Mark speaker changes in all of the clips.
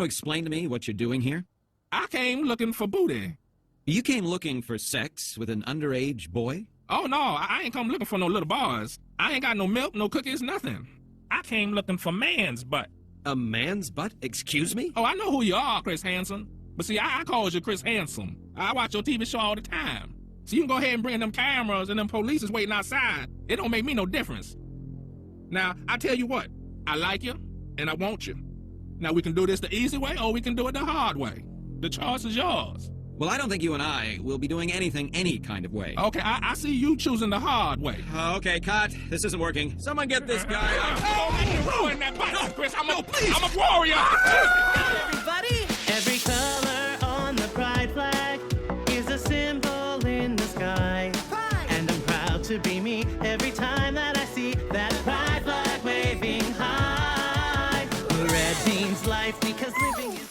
Speaker 1: to explain to me what you're doing here?
Speaker 2: I came looking for booty.
Speaker 1: You came looking for sex with an underage boy?
Speaker 2: Oh, no, I ain't come looking for no little boys. I ain't got no milk, no cookies, nothing. I came looking for man's butt.
Speaker 1: A man's butt? Excuse me?
Speaker 2: Oh, I know who you are, Chris Hansen. But see, I calls you Chris Handsome. I watch your TV show all the time. So you can go ahead and bring them cameras and them police is waiting outside. It don't make me no difference. Now, I tell you what, I like you and I want you. Now, we can do this the easy way or we can do it the hard way. The choice is yours.
Speaker 1: Well, I don't think you and I will be doing anything any kind of way.
Speaker 2: Okay, I see you choosing the hard way.
Speaker 1: Okay, cut. This isn't working. Someone get this guy out.
Speaker 2: Oh, ruin that bike, Chris. I'm a warrior.
Speaker 3: Everybody, every color on the pride flag is a symbol in the sky. Pride. And I'm proud to be me every time that I see that pride flag waving high. Red means life because living is...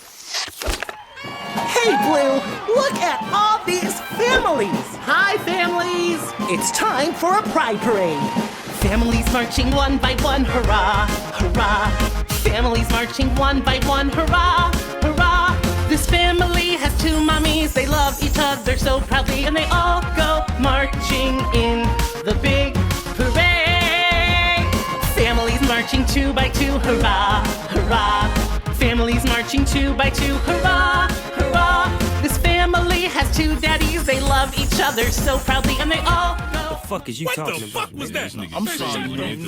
Speaker 4: Hey, Blue, look at all these families.
Speaker 3: Hi, families!
Speaker 4: It's time for a pride parade.
Speaker 3: Families marching one by one, hurrah, hurrah. Families marching one by one, hurrah, hurrah. This family has two mommies, they love each other so proudly, and they all go marching in the big parade. Families marching two by two, hurrah, hurrah. Families marching two by two, hurrah, hurrah. This family has two daddies, they love each other so proudly, and they all go...
Speaker 5: What the fuck is you talking about?
Speaker 2: What the fuck was that?
Speaker 5: I'm sorry, man.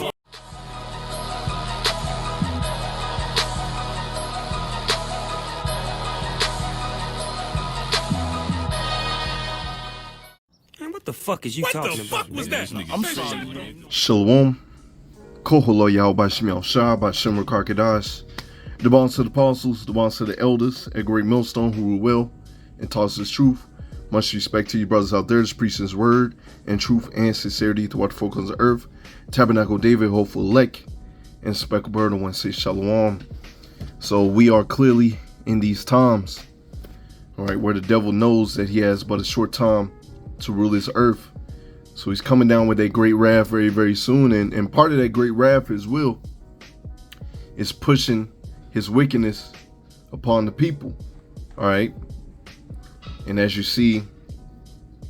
Speaker 5: What the fuck is you talking about?
Speaker 2: What the fuck was that?
Speaker 5: I'm sorry, man.
Speaker 6: Shalom. Koholo Yahweh Shemel Shah by Shimmer Karkadash. The bonds to the apostles, the bonds to the elders, a great millstone who rule well and taught us truth. Much respect to you brothers out there that's preaching his word and truth and sincerity to what folk on the earth. Tabernacle David, hopeful elect, and speckled bird, one say shalom. So we are clearly in these times, all right, where the devil knows that he has but a short time to rule this earth. So he's coming down with a great wrath very, very soon. And part of that great wrath, his will, is pushing his wickedness upon the people. All right. And as you see,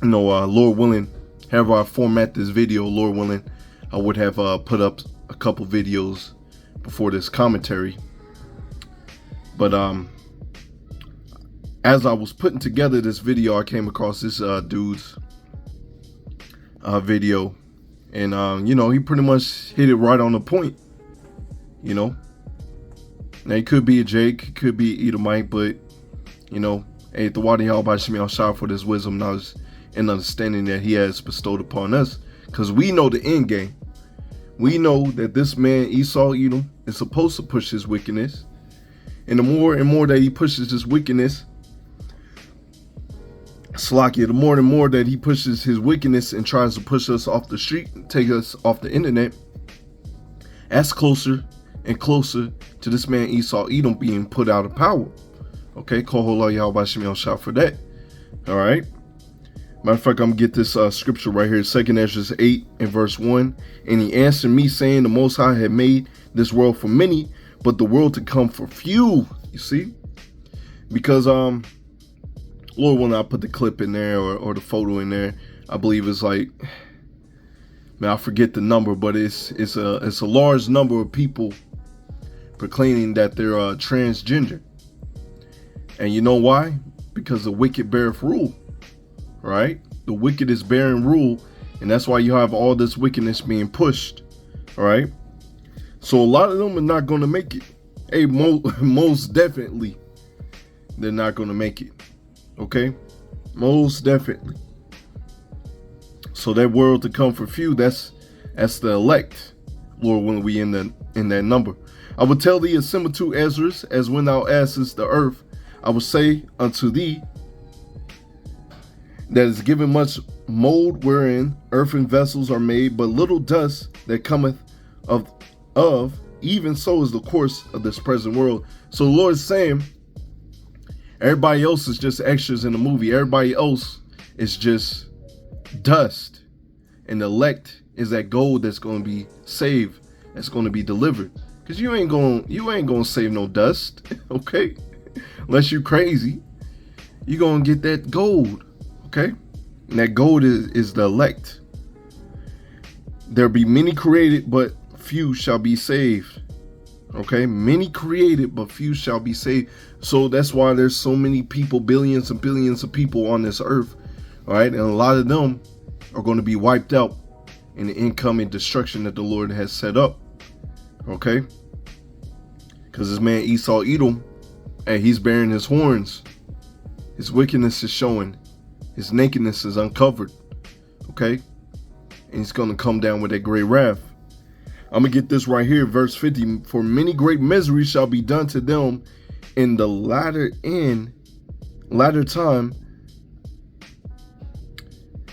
Speaker 6: Lord willing, however I format this video, Lord willing, I would have put up a couple videos before this commentary. But as I was putting together this video, I came across this dude's video, and he pretty much hit it right on the point. Now, he could be a Jake, could be Edomite, but, hey, the Wadi Yahweh Shemel Shah for this wisdom, knowledge, and understanding that he has bestowed upon us. Because we know the end game. We know that this man, Esau Edom, is supposed to push his wickedness. And the more and more that he pushes his wickedness, Slakia, the more and more that he pushes his wickedness and tries to push us off the street, take us off the internet, that's closer and closer to this man Esau Edom being put out of power. Okay, Koholo Yahweh Shemel Shah for that. All right. Matter of fact, I'm gonna get this scripture right here, 2nd Ezra 8 and verse 1. And he answered me, saying, the Most High had made this world for many, but the world to come for few. You see, because Lord, when I put the clip in there or the photo in there, I believe it's like, man, I forget the number, but it's a large number of people proclaiming that they're transgender. And you know why? Because the wicked beareth rule, right? The wicked is bearing rule, and that's why you have all this wickedness being pushed, all right? So a lot of them are not going to make it. Hey, most definitely, they're not going to make it, okay? Most definitely. So that world to come for few, that's the elect, Lord, when we in that number. I will tell thee a similitude, Ezra, as when thou askest the earth, I will say unto thee, that is given much mold wherein earthen vessels are made, but little dust that cometh of, even so is the course of this present world. So the Lord is saying, everybody else is just extras in the movie. Everybody else is just dust. And the elect is that gold that's going to be saved, that's going to be delivered. Because you ain't going to save no dust, okay? unless you crazy, you're going to get that gold, okay? And that gold is the elect. There be many created, but few shall be saved. Okay, many created, but few shall be saved. So that's why there's so many people, billions and billions of people on this earth. All right, and a lot of them are going to be wiped out in the incoming destruction that the Lord has set up. Okay, because this man Esau Edom, and he's bearing his horns. His wickedness is showing. His nakedness is uncovered. Okay, and he's going to come down with that great wrath. I'm going to get this right here, verse 50. For many great miseries shall be done to them in the latter time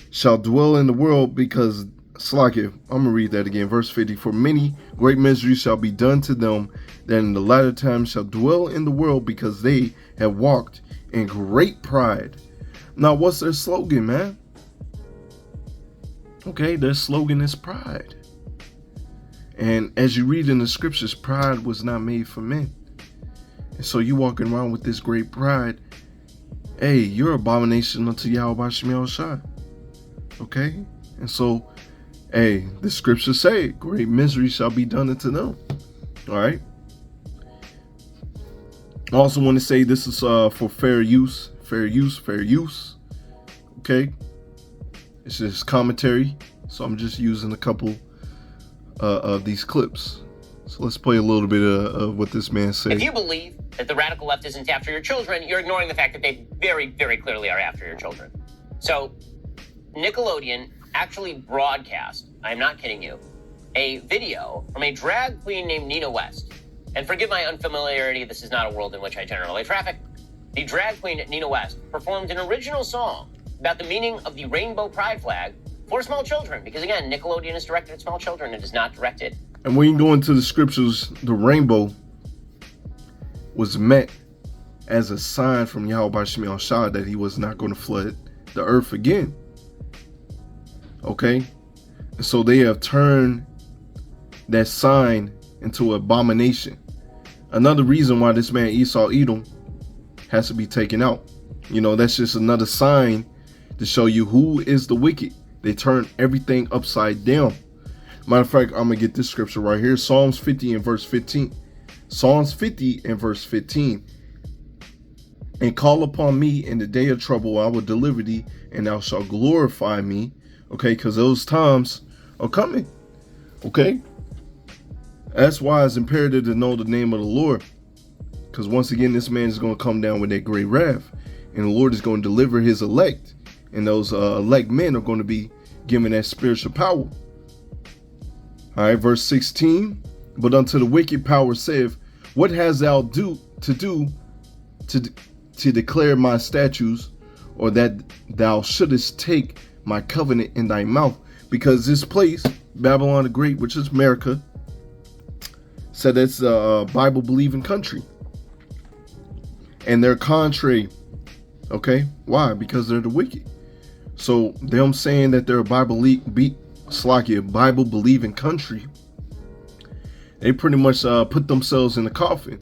Speaker 6: shall dwell in the world, because, Slakia, I'm going to read that again, verse 50. For many great miseries shall be done to them that in the latter time shall dwell in the world, because they have walked in great pride. Now, what's their slogan, man? Okay, their slogan is pride. And as you read in the scriptures, pride was not made for men. And so you walking around with this great pride, hey, you're abomination unto Yahweh Shemel Shai. Okay? And so, hey, the scriptures say, great misery shall be done unto them. All right? I also want to say this is for fair use. Fair use. Okay? It's just commentary. So I'm just using a couple of these clips. So let's play a little bit of what this man said.
Speaker 7: If you believe that the radical left isn't after your children, you're ignoring the fact that they very, very clearly are after your children. So Nickelodeon actually broadcast, I'm not kidding you, a video from a drag queen named Nina West. And forgive my unfamiliarity, this is not a world in which I generally traffic. The drag queen Nina West performed an original song about the meaning of the rainbow pride flag for small children, because again, Nickelodeon is directed at small children. It is not directed.
Speaker 6: And when you go into the scriptures, the rainbow was meant as a sign from Yahweh Shemel Shai that he was not going to flood the earth again. Okay? And so they have turned that sign into abomination. Another reason why this man Esau Edom has to be taken out. You know, that's just another sign to show you who is the wicked. They turn everything upside down. Matter of fact, I'm going to get this scripture right here. Psalms 50 and verse 15. Psalms 50 and verse 15. And call upon me in the day of trouble, I will deliver thee, and thou shalt glorify me. Okay, because those times are coming. Okay? That's why it's imperative to know the name of the Lord. Because once again, this man is going to come down with that great wrath. And the Lord is going to deliver his elect. And those elect men are going to be given that spiritual power. All right, verse 16. But unto the wicked power saith, what hast thou to declare my statutes, or that thou shouldest take my covenant in thy mouth? Because this place, Babylon the Great, which is America, said it's a Bible-believing country. And they're contrary. Okay? Why? Because they're the wicked. So them saying that they're a Bible-believing country, they pretty much put themselves in the coffin.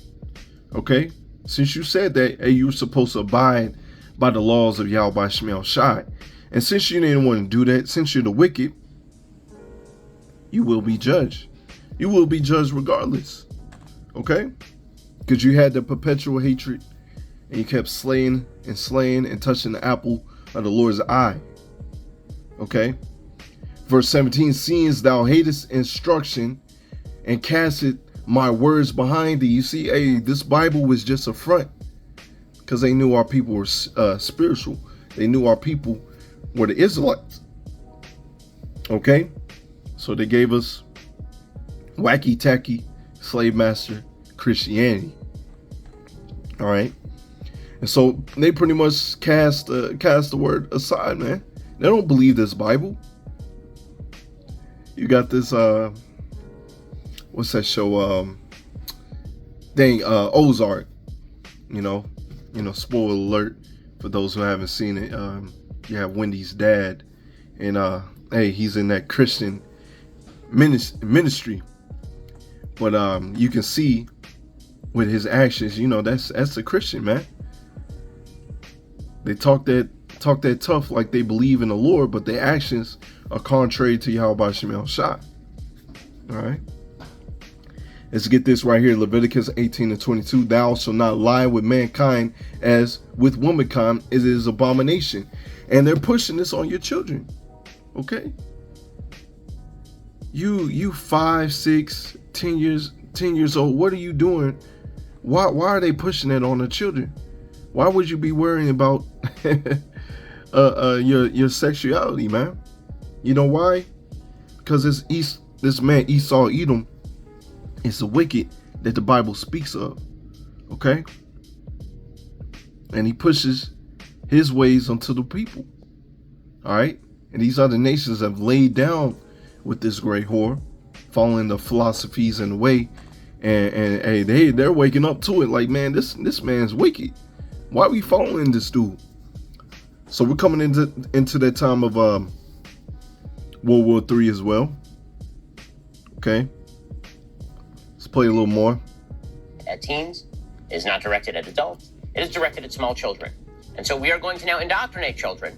Speaker 6: Okay? Since you said that, hey, you were supposed to abide by the laws of Yahweh Shemel Shai. And since you didn't want to do that, since you're the wicked, you will be judged. You will be judged regardless. Okay? Because you had the perpetual hatred, and you kept slaying and touching the apple of the Lord's eye. Okay? Verse 17, seeing thou hatest instruction and castest my words behind thee. You see, hey, this Bible was just a front, because they knew our people were spiritual. They knew our people were the Israelites. Okay? So they gave us wacky tacky slave master Christianity. All right? And so they pretty much cast the word aside, man. They don't believe this Bible. You got this what's that show? Ozark. You know, spoiler alert for those who haven't seen it. You have Wendy's dad, and hey, he's in that Christian ministry. But you can see with his actions, you know, that's a Christian, man. They talk that tough like they believe in the Lord, but their actions are contrary to Yahweh Shem Shah. All right. Let's get this right here. Leviticus 18:22. Thou shalt not lie with mankind as with womankind. It is abomination. And they're pushing this on your children. Okay. You 5, 6, 10 years old. What are you doing? Why are they pushing it on the children? Why would you be worrying about your sexuality, man? You know why? Because this man Esau Edom is the wicked that the Bible speaks of. Okay? And he pushes his ways onto the people. All right? And these other nations have laid down with this great whore, following the philosophies and the way, and hey, they're waking up to it. Like, man, this man's wicked. Why are we following this dude? So we're coming into that time of World War III as well. Okay, let's play a little more.
Speaker 7: At teens, it is not directed at adults. It is directed at small children. And so we are going to now indoctrinate children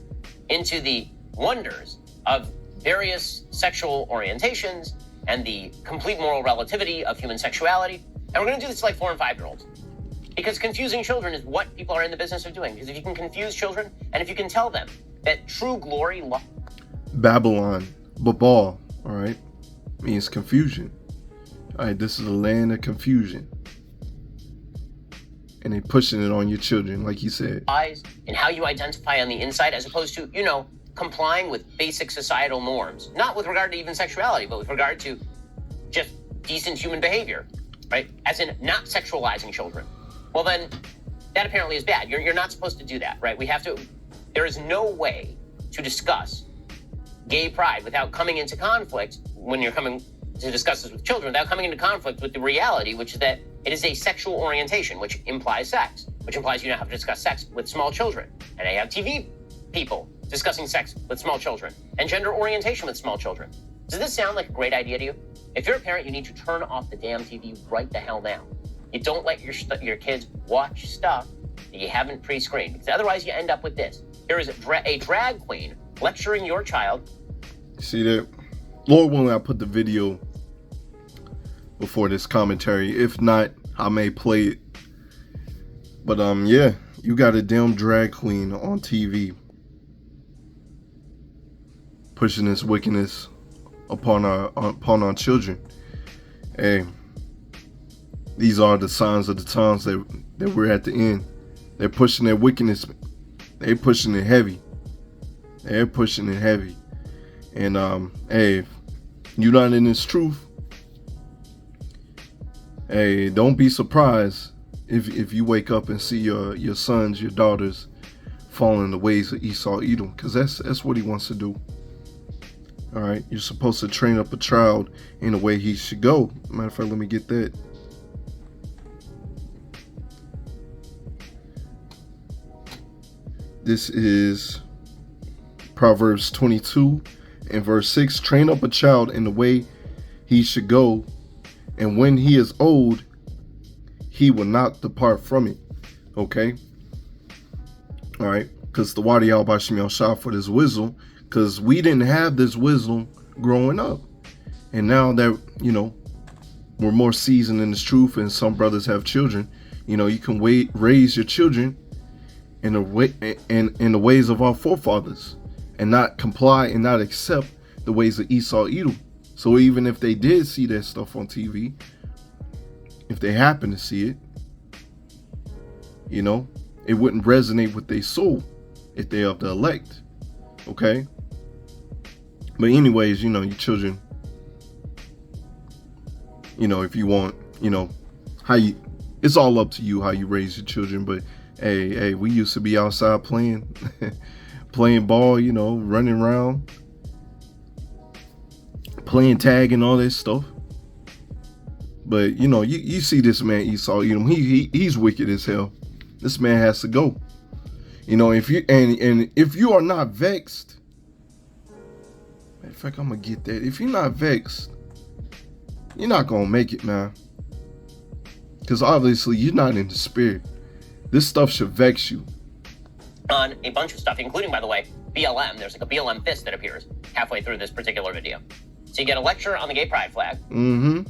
Speaker 7: into the wonders of various sexual orientations and the complete moral relativity of human sexuality. And we're going to do this to like 4 and 5-year-olds. Because confusing children is what people are in the business of doing. Because if you can confuse children, and if you can tell them that true glory...
Speaker 6: Babylon, Babal, all right, means confusion. All right, this is a land of confusion. And they pushing it on your children, like you said.
Speaker 7: ...and how you identify on the inside, as opposed to, you know, complying with basic societal norms. Not with regard to even sexuality, but with regard to just decent human behavior, right? As in not sexualizing children. Well, then that apparently is bad. You're not supposed to do that, right? There is no way to discuss gay pride without coming into conflict, when you're coming to discuss this with children, without coming into conflict with the reality, which is that it is a sexual orientation, which implies sex, which implies you now have to discuss sex with small children. And I have TV people discussing sex with small children and gender orientation with small children. Does this sound like a great idea to you? If you're a parent, you need to turn off the damn TV right the hell now. You don't let your kids watch stuff that you haven't pre-screened, because otherwise you end up with this. Here is a drag queen lecturing your child.
Speaker 6: See that? Lord willing, I'll put the video before this commentary. If not, I may play it. But yeah, you got a damn drag queen on TV pushing this wickedness upon our children. Hey, these are the signs of the times that we're at the end. They're pushing their wickedness. They're pushing it heavy. They're pushing it heavy. And hey, if you're not in this truth, hey, don't be surprised if you wake up and see your sons, your daughters following the ways of Esau Edom, because that's what he wants to do. All right, you're supposed to train up a child in the way he should go. Matter of fact, let me get that. This is Proverbs 22 and verse 6. Train up a child in the way he should go, and when he is old, he will not depart from it. Okay? All right? Because the Wadi al-Bashim al-Shah for this wisdom, because we didn't have this wisdom growing up. And now that, you know, we're more seasoned in this truth, and some brothers have children, you know, you can raise your children in the ways of our forefathers, and not comply and not accept the ways of Esau Edom. So even if they did see that stuff on TV, if they happen to see it, you know, it wouldn't resonate with their soul if they are of the elect. Okay? But anyways, you know, your children, you know, if you want, you know, it's all up to you how you raise your children. But hey, we used to be outside playing playing ball, you know, running around, playing tag and all that stuff. But you know, you see this man Esau Edom, he's wicked as hell. This man has to go. You know, if you are not vexed, matter of fact, I'm gonna get that. If you're not vexed, you're not gonna make it, man. Because obviously you're not in the spirit. This stuff should vex you.
Speaker 7: On a bunch of stuff, including, by the way, BLM. There's like a BLM fist that appears halfway through this particular video. So you get a lecture on the gay pride flag.
Speaker 6: Mm-hmm.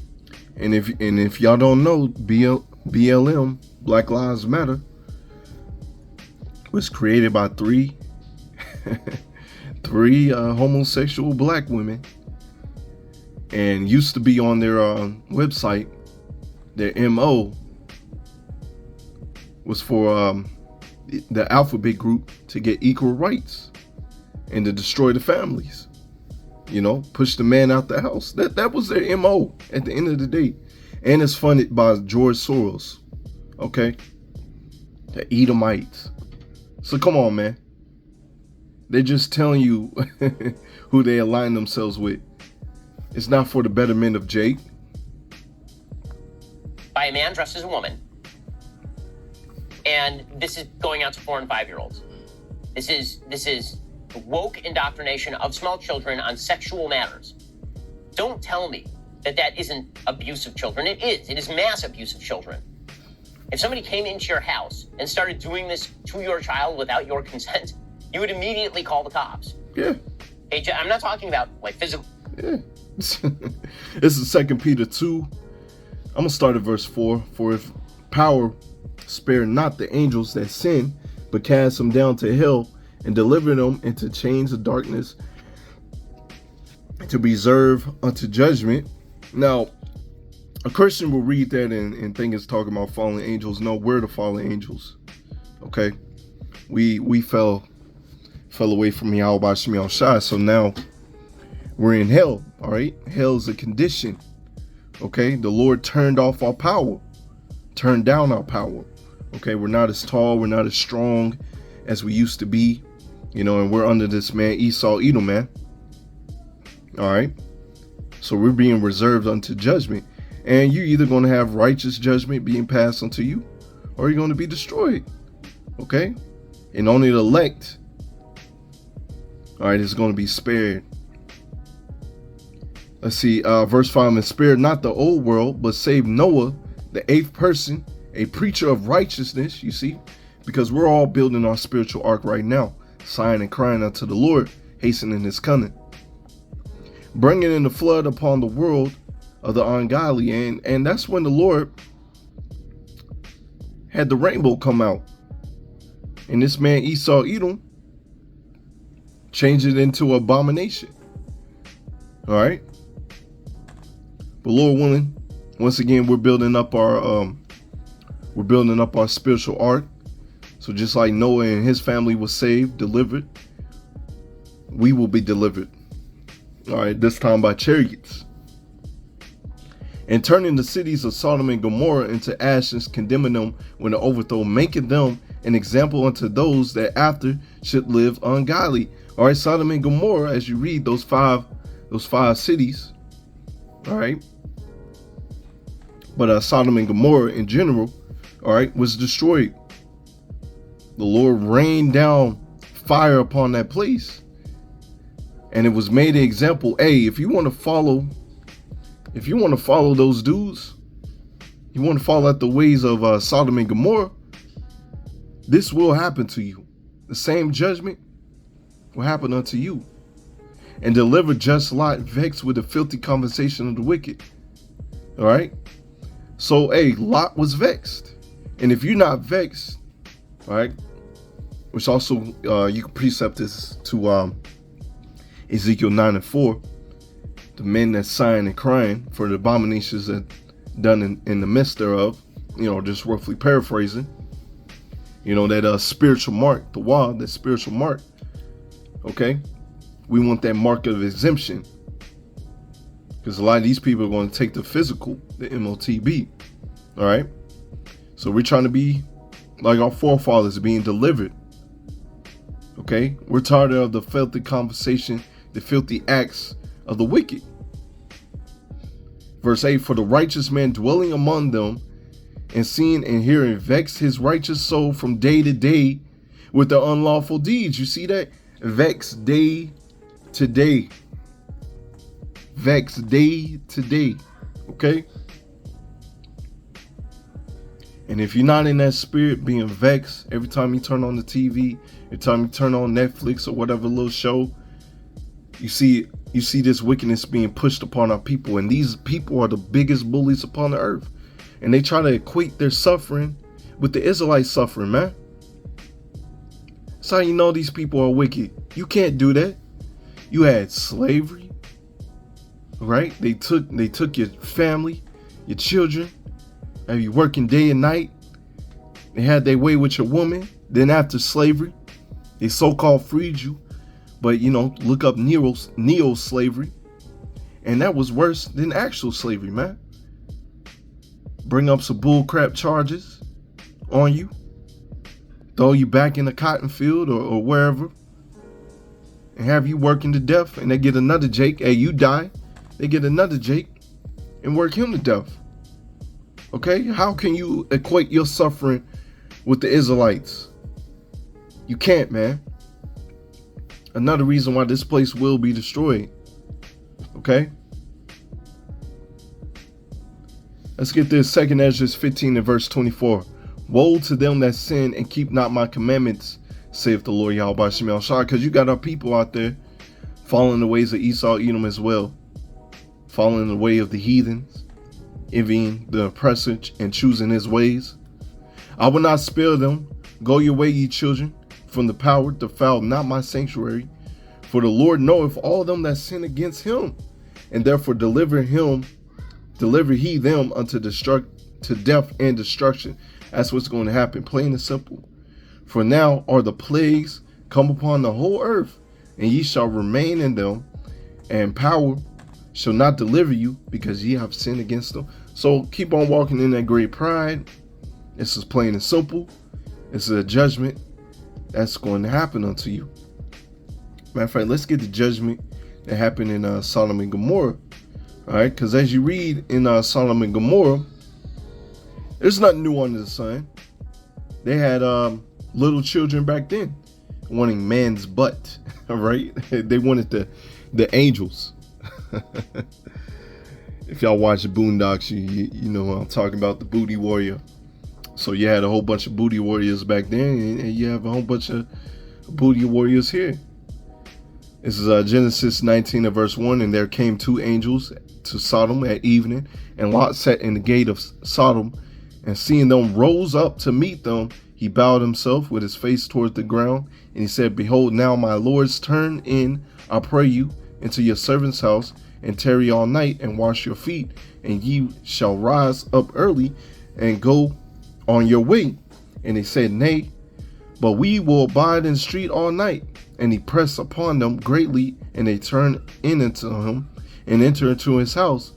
Speaker 6: And if y'all don't know, BLM, Black Lives Matter, was created by three homosexual black women, and used to be on their website. Their MO was for the Alphabet Group to get equal rights and to destroy the families. You know, push the man out the house. That was their MO at the end of the day. And it's funded by George Soros. Okay? The Edomites. So come on, man. They're just telling you who they align themselves with. It's not for the betterment of Jake.
Speaker 7: By a man dressed as a woman. And this is going out to 4 and 5-year-olds. This is woke indoctrination of small children on sexual matters. Don't tell me that isn't abuse of children. It is. It is mass abuse of children. If somebody came into your house and started doing this to your child without your consent, you would immediately call the cops.
Speaker 6: Yeah.
Speaker 7: Hey, I'm not talking about like physical.
Speaker 6: Yeah. This is 2 Peter 2. I'm going to start at verse 4. For if power spare not the angels that sin, but cast them down to hell and deliver them into chains of darkness to be reserved unto judgment. Now, a Christian will read that and think it's talking about fallen angels. No, we're the fallen angels. Okay? We fell away from Yahweh Shemi Shai, so now we're in hell. All right? Hell is a condition. Okay? The Lord turned off our power. Turned down our power. Okay? We're not as tall, we're not as strong as we used to be. You know, and we're under this man Esau Edom, man. All right? So we're being reserved unto judgment. And you're either going to have righteous judgment being passed unto you, or you're going to be destroyed. Okay? And only the elect, all right, is going to be spared. Let's see, verse 5, and spared not the old world, but saved Noah, the 8th person, a preacher of righteousness, you see, because we're all building our spiritual ark right now, sighing and crying unto the Lord, hastening his coming. Bringing in the flood upon the world of the ungodly, and that's when the Lord had the rainbow come out. And this man Esau Edom changed it into abomination. All right. But Lord willing, once again, we're building up our spiritual ark. So just like Noah and his family was saved, delivered, we will be delivered. All right, this time by chariots. And turning the cities of Sodom and Gomorrah into ashes, condemning them when the overthrow, making them an example unto those that after should live ungodly. All right, Sodom and Gomorrah, as you read those five cities. All right. But Sodom and Gomorrah in general, all right, was destroyed. The Lord rained down fire upon that place. And it was made an example. Hey, if you want to follow those dudes, you want to follow out the ways of Sodom and Gomorrah, this will happen to you. The same judgment will happen unto you. And deliver just Lot, vexed with the filthy conversation of the wicked. All right. So, hey, Lot was vexed. And if you're not vexed, all right, which also you can precept this to Ezekiel 9 and 4, the men that sighing and crying for the abominations that done in the midst thereof, you know, just roughly paraphrasing, you know, that spiritual mark, the wah, that spiritual mark. Okay, we want that mark of exemption, because a lot of these people are going to take the physical, the MOTB. All right, so we're trying to be like our forefathers, being delivered. Okay, we're tired of the filthy conversation, the filthy acts of the wicked. Verse 8, for the righteous man dwelling among them, and seeing and hearing, vex his righteous soul from day to day with the unlawful deeds. You see that? Vex day to day. Vex day to day. Okay? And if you're not in that spirit, being vexed every time you turn on the TV, every time you turn on Netflix or whatever little show, you see this wickedness being pushed upon our people. And these people are the biggest bullies upon the earth. And they try to equate their suffering with the Israelite suffering, man. That's how you know these people are wicked. You can't do that. You had slavery, right? They took your family, your children, have you working day and night. They had their way with your woman. Then after slavery, they so-called freed you. But, you know, look up neo-slavery. And that was worse than actual slavery, man. Bring up some bullcrap charges on you. Throw you back in the cotton field or wherever. And have you working to death. And they get another Jake. Hey, you die. They get another Jake and work him to death. Okay? How can you equate your suffering with the Israelites? You can't, man. Another reason why this place will be destroyed. Okay? Let's get this. 2 Ezra 15 and verse 24. Woe to them that sin and keep not my commandments, saith the Lord Yahweh Shemel Shah. Because you got our people out there following the ways of Esau, Edom as well. Following the way of the heathens, envying the oppressor and choosing his ways. I will not spare them. Go your way, ye children, from the power, defile not my sanctuary. For the Lord knoweth all them that sin against him, and therefore deliver he them unto death and destruction. That's what's going to happen, plain and simple. For now are the plagues come upon the whole earth, and ye shall remain in them, and power shall not deliver you, because ye have sinned against them. So keep on walking in that great pride. This is plain and simple. This is a judgment that's going to happen unto you. Matter of fact, let's get the judgment that happened in Sodom and Gomorrah. All right, because as you read in Sodom and Gomorrah, there's nothing new under the sun. They had little children back then wanting man's butt. All right, they wanted the angels. If y'all watch the Boondocks, you know what I'm talking about, the booty warrior. So you had a whole bunch of booty warriors back then, and you have a whole bunch of booty warriors here. This is Genesis 19 and verse 1. And there came two angels to Sodom at evening, and Lot sat in the gate of Sodom, and seeing them rose up to meet them, he bowed himself with his face towards the ground, and he said, Behold, now my lords, turn in, I pray you, into your servant's house, and tarry all night, and wash your feet, and ye shall rise up early, and go on your way. And they said, Nay, but we will abide in the street all night. And he pressed upon them greatly, and they turned in unto him, and entered into his house.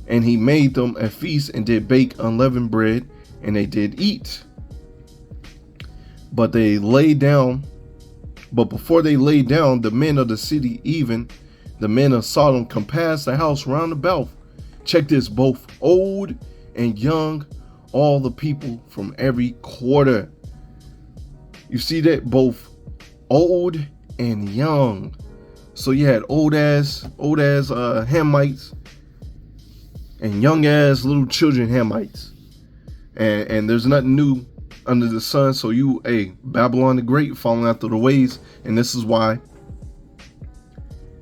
Speaker 6: And he made them a feast, and did bake unleavened bread, and they did eat. But they lay down, but before they lay down, the men of the city, even the men of Sodom, compassed the house round about. Check this, both old and young, all the people from every quarter. You see that? Both old and young. So you had old ass Hamites and young ass little children Hamites. And there's nothing new under the sun. So you, Babylon the Great, following after the ways, and this is why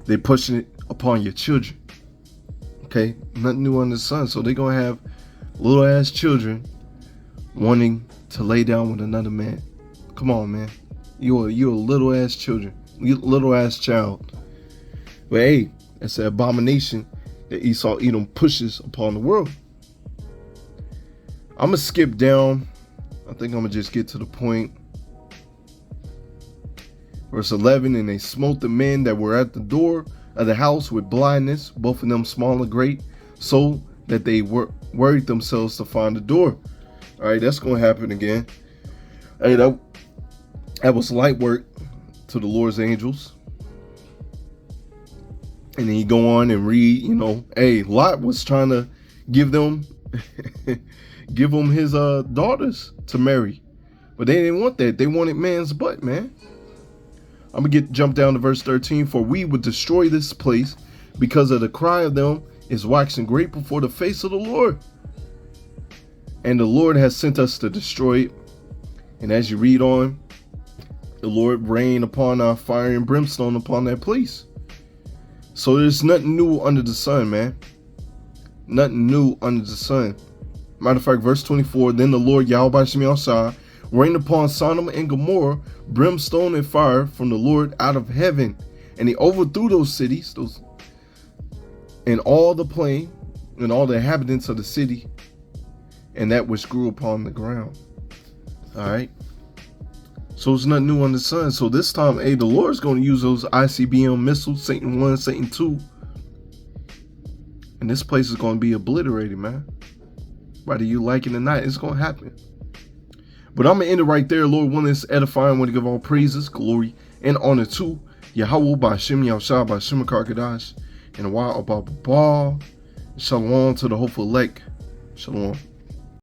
Speaker 6: they pushing it upon your children. Okay, nothing new under the sun. So they're gonna have little ass children wanting to lay down with another man. Come on, man. You're a little ass little ass child. But hey, it's an abomination that Esau Edom pushes upon the world. I'm gonna skip down. I think I'm gonna just get to the point. Verse 11, and they smote the men that were at the door of the house with blindness, both of them small and great, so that they worried themselves to find the door. All right, that's gonna happen again. Hey, that was light work to the Lord's angels. And then you go on and read, Lot was trying to give them his daughters to marry. But they didn't want that. They wanted man's butt, man. I'm going to jump down to verse 13. For we would destroy this place, because of the cry of them is waxing great before the face of the Lord. And the Lord has sent us to destroy it. And as you read on, the Lord rained upon our fire and brimstone upon that place. So there's nothing new under the sun, man. Nothing new under the sun. Matter of fact, verse 24, then the Lord Yahweh Shem Yahshua rained upon Sodom and Gomorrah brimstone and fire from the Lord out of heaven. And he overthrew those cities, and all the plain, and all the inhabitants of the city, and that which grew upon the ground. Alright. So it's nothing new under the sun. So this time, the Lord's going to use those ICBM missiles, Satan 1, Satan 2. And this place is going to be obliterated, man. Whether you like it or not, it's going to happen. But I'm going to end it right there. Lord, one is edifying, want to give all praises, glory, and honor to Yahweh by Shem Yahshua by Shem Karkadash, and Wa Abba Ba. Shalom to the hopeful elect. Shalom.